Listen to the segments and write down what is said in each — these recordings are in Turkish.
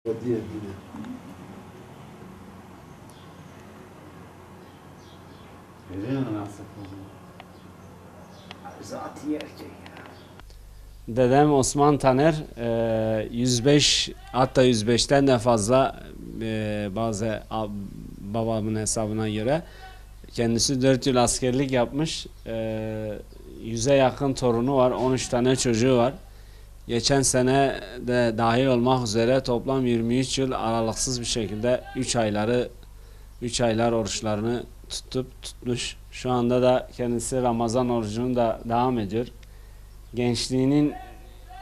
Diye. Veriyor mu nasıl? Zati erkek ya. Dedem Osman Taner 105 hatta 105'ten de fazla bazı babamın hesabına göre kendisi 4 yıl askerlik yapmış. 100'e yakın torunu var. 13 tane çocuğu var. Geçen sene de dahil olmak üzere toplam 23 yıl aralıksız bir şekilde 3 aylar oruçlarını tutmuş. Şu anda da kendisi Ramazan orucunu da devam ediyor. Gençliğinin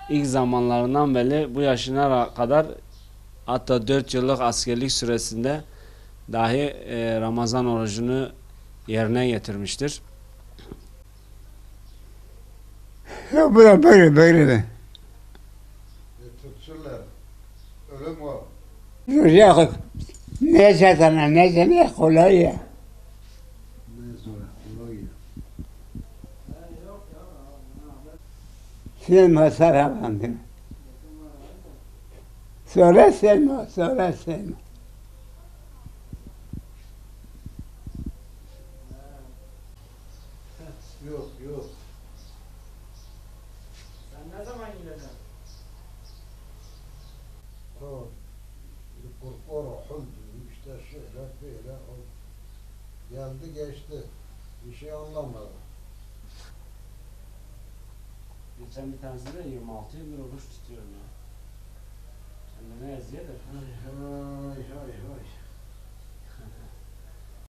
ilk zamanlarından beri bu yaşına kadar hatta 4 yıllık askerlik süresinde dahi Ramazan orucunu yerine getirmiştir. Ya bırak böyle. Tutsunlar. Ölüm o. Yok. Neyse sana ne kolay ya. Ne sonra? Kolay ya. Selma saramadı. Sonra Selma. Yok. Sen ne zaman gideceksin? Kurkuru huldu. İşte şöyle böyle oldu. Geldi geçti. Bir şey anlamadı. Geçen bir tanesinde de 26 yıldır oruç tutuyorum ya. Kendine eziyet et. Ay.